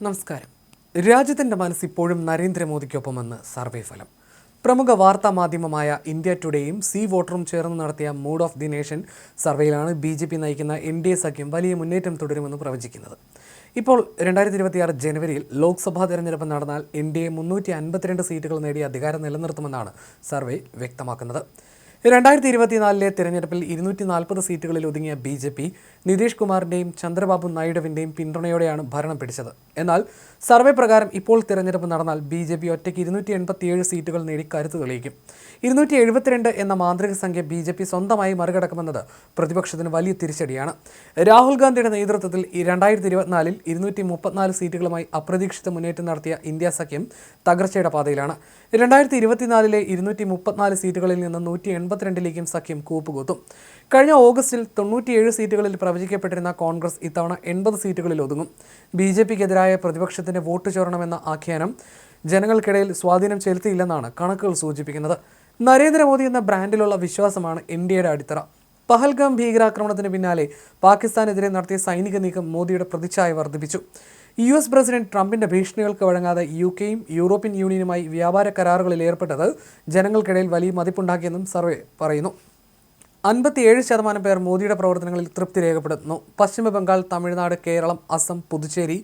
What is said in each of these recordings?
നമസ്കാരം. രാജ്യത്തിൻ്റെ മനസ്സ് ഇപ്പോഴും നരേന്ദ്രമോദിക്കൊപ്പമെന്ന് സർവേ ഫലം. പ്രമുഖ വാർത്താ മാധ്യമമായ ഇന്ത്യ ടുഡേയും സി വോട്ടറും ചേർന്ന് നടത്തിയ മൂഡ് ഓഫ് ദി നേഷൻ സർവേയിലാണ് BJP നയിക്കുന്ന NDA സഖ്യം വലിയ മുന്നേറ്റം തുടരുമെന്ന് പ്രവചിക്കുന്നത്. ഇപ്പോൾ 2026 ജനുവരിയിൽ ലോക്സഭാ തെരഞ്ഞെടുപ്പ് നടന്നാൽ NDA 352 സീറ്റുകൾ നേടി അധികാരം നിലനിർത്തുമെന്നാണ് സർവേ വ്യക്തമാക്കുന്നത്. 2024 തിരഞ്ഞെടുപ്പിൽ 240 സീറ്റുകളിൽ ഒതുങ്ങിയ BJP നിതീഷ് കുമാറിൻ്റെയും ചന്ദ്രബാബു നായിഡുവിൻ്റെയും പിന്തുണയോടെയാണ് ഭരണം പിടിച്ചത്. എന്നാൽ സർവേ പ്രകാരം ഇപ്പോൾ തിരഞ്ഞെടുപ്പ് നടന്നാൽ BJP ഒറ്റയ്ക്ക് 287 സീറ്റുകൾ നേടി കരുത്ത് തെളിയിക്കും. 272 എന്ന മാന്ത്രിക സംഖ്യ BJP സ്വന്തമായി മറികടക്കുമെന്നത് പ്രതിപക്ഷത്തിന് വലിയ തിരിച്ചടിയാണ്. രാഹുൽ ഗാന്ധിയുടെ നേതൃത്വത്തിൽ 2024 234 സീറ്റുകളുമായി അപ്രതീക്ഷിത മുന്നേറ്റം നടത്തിയ ഇന്ത്യ സഖ്യം തകർച്ചയുടെ പാതയിലാണ്. 2024 234 സീറ്റുകളിൽ നിന്ന് 182ലേക്കും സഖ്യം കൂപ്പുകൂത്തും. കഴിഞ്ഞ ഓഗസ്റ്റിൽ 97 സീറ്റുകളിൽ പ്രവചിക്കപ്പെട്ടിരുന്ന കോൺഗ്രസ് ഇത്തവണ 80 സീറ്റുകളിൽ ഒതുങ്ങും. BJPക്കെതിരായ പ്രതിപക്ഷത്തിന്റെ വോട്ട് ചോരണമെന്ന ആഖ്യാനം ജനങ്ങൾക്കിടയിൽ സ്വാധീനം ചെലുത്തിയില്ലെന്നാണ് കണക്കുകൾ സൂചിപ്പിക്കുന്നത്. നരേന്ദ്രമോദി എന്ന ബ്രാൻഡിലുള്ള വിശ്വാസമാണ് NDAയുടെ അടിത്തറ. പഹൽഗാം ഭീകരാക്രമണത്തിന് പിന്നാലെ പാകിസ്ഥാനെതിരെ നടത്തിയ സൈനിക നീക്കം മോദിയുടെ പ്രതിച്ഛായ വർദ്ധിപ്പിച്ചു. US പ്രസിഡന്റ് ട്രംപിന്റെ ഭീഷണികൾക്ക് വഴങ്ങാതെ UKയും യൂറോപ്യൻ യൂണിയനുമായി വ്യാപാര കരാറുകളിൽ ഏർപ്പെട്ടത് ജനങ്ങൾക്കിടയിൽ വലിയ മതിപ്പുണ്ടാക്കിയെന്നും സർവേ പറയുന്നു. 57% പേർ മോദിയുടെ പ്രവർത്തനങ്ങളിൽ തൃപ്തി രേഖപ്പെടുത്തുന്നു. പശ്ചിമ ബംഗാൾ, തമിഴ്നാട്, കേരളം, അസം, പുതുച്ചേരി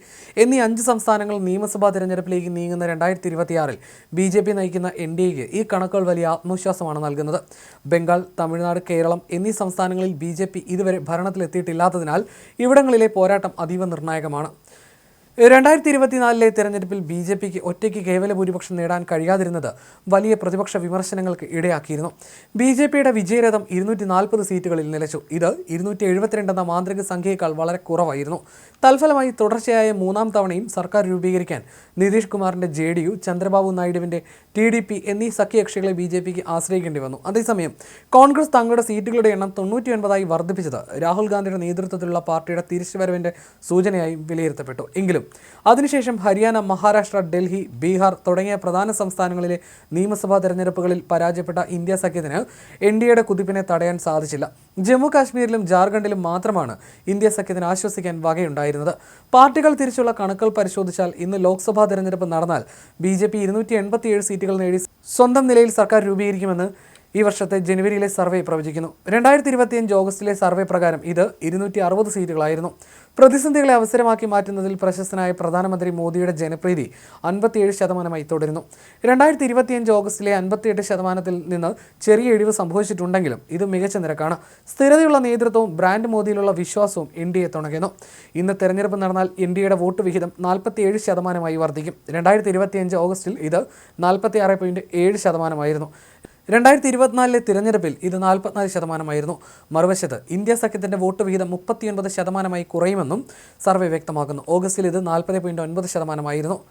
എന്നീ 5 സംസ്ഥാനങ്ങൾ നിയമസഭാ തെരഞ്ഞെടുപ്പിലേക്ക് നീങ്ങുന്ന 2026 BJP നയിക്കുന്ന NDAയ്ക്ക് ഈ കണക്കുകൾ വലിയ ആത്മവിശ്വാസമാണ് നൽകുന്നത്. ബംഗാൾ, തമിഴ്നാട്, കേരളം എന്നീ സംസ്ഥാനങ്ങളിൽ BJP ഇതുവരെ ഭരണത്തിലെത്തിയിട്ടില്ലാത്തതിനാൽ ഇവിടങ്ങളിലെ പോരാട്ടം അതീവ നിർണായകമാണ്. 2024 തെരഞ്ഞെടുപ്പിൽ BJPക്ക് ഒറ്റയ്ക്ക് കേവല ഭൂരിപക്ഷം നേടാൻ കഴിയാതിരുന്നത് വലിയ പ്രതിപക്ഷ വിമർശനങ്ങൾക്ക് ഇടയാക്കിയിരുന്നു. BJPയുടെ വിജയരഥം 240 സീറ്റുകളിൽ നിലച്ചു. ഇത് 272 എന്ന മാന്ത്രിക സംഖ്യയേക്കാൾ വളരെ കുറവായിരുന്നു. തൽഫലമായി തുടർച്ചയായ 3ാം തവണയും സർക്കാർ രൂപീകരിക്കാൻ നിതീഷ് കുമാറിന്റെ JDU, ചന്ദ്രബാബു നായിഡുവിന്റെ TDP എന്നീ സഖ്യകക്ഷികളെ BJPക്ക് ആശ്രയിക്കേണ്ടി വന്നു. അതേസമയം കോൺഗ്രസ് തങ്ങളുടെ സീറ്റുകളുടെ എണ്ണം 99ആയി വർദ്ധിപ്പിച്ചത് രാഹുൽ ഗാന്ധിയുടെ നേതൃത്വത്തിലുള്ള പാർട്ടിയുടെ തിരിച്ചുവരവിന്റെ സൂചനയായി വിലയിരുത്തപ്പെട്ടു. എങ്കിലും അതിനുശേഷം ഹരിയാന, മഹാരാഷ്ട്ര, ഡൽഹി, ബീഹാർ തുടങ്ങിയ പ്രധാന സംസ്ഥാനങ്ങളിലെ നിയമസഭാ തെരഞ്ഞെടുപ്പുകളിൽ പരാജയപ്പെട്ട ഇന്ത്യ സഖ്യത്തിന് NDAയുടെ കുതിപ്പിനെ തടയാൻ സാധിച്ചില്ല. ജമ്മു കാശ്മീരിലും ജാർഖണ്ഡിലും മാത്രമാണ് ഇന്ത്യ സഖ്യത്തിന് ആശ്വസിക്കാൻ വകയുണ്ടായിരുന്നത്. പാർട്ടികൾ തിരിച്ചുള്ള കണക്കുകൾ പരിശോധിച്ചാൽ ഇന്ന് ലോക്സഭാ തെരഞ്ഞെടുപ്പ് നടന്നാൽ BJP 287 സീറ്റുകൾ നേടി സ്വന്തം നിലയിൽ സർക്കാർ രൂപീകരിക്കുമെന്ന് ഈ വർഷത്തെ ജനുവരിയിലെ സർവേ പ്രവചിക്കുന്നു. 2025 ഓഗസ്റ്റിലെ സർവേ പ്രകാരം ഇത് 260 സീറ്റുകളായിരുന്നു. പ്രതിസന്ധികളെ അവസരമാക്കി മാറ്റുന്നതിൽ പ്രശസ്തനായ പ്രധാനമന്ത്രി മോദിയുടെ ജനപ്രീതി 57% തുടരുന്നു. 2025 ഓഗസ്റ്റിലെ 58% നിന്ന് ചെറിയ ഇടിവ് സംഭവിച്ചിട്ടുണ്ടെങ്കിലും ഇത് മികച്ച നിരക്കാണ്. സ്ഥിരതയുള്ള നേതൃത്വവും ബ്രാൻഡ് മോദിയിലുള്ള വിശ്വാസവും NDA തുണയ്ക്കുന്നു. ഇന്ന് തെരഞ്ഞെടുപ്പ് നടന്നാൽ NDAയുടെ വോട്ട് വിഹിതം 47% വർദ്ധിക്കും. 2025 ഓഗസ്റ്റിൽ ഇത് 46.7% 2024 തിരഞ്ഞെടുപ്പിൽ ഇത് 44% മറുവശത്ത് ഇന്ത്യ സഖ്യത്തിന്റെ വോട്ട് വിഹിതം 39% കുറയുമെന്നും സർവേ വ്യക്തമാക്കുന്നു. ഓഗസ്റ്റിൽ ഇത് 40.9%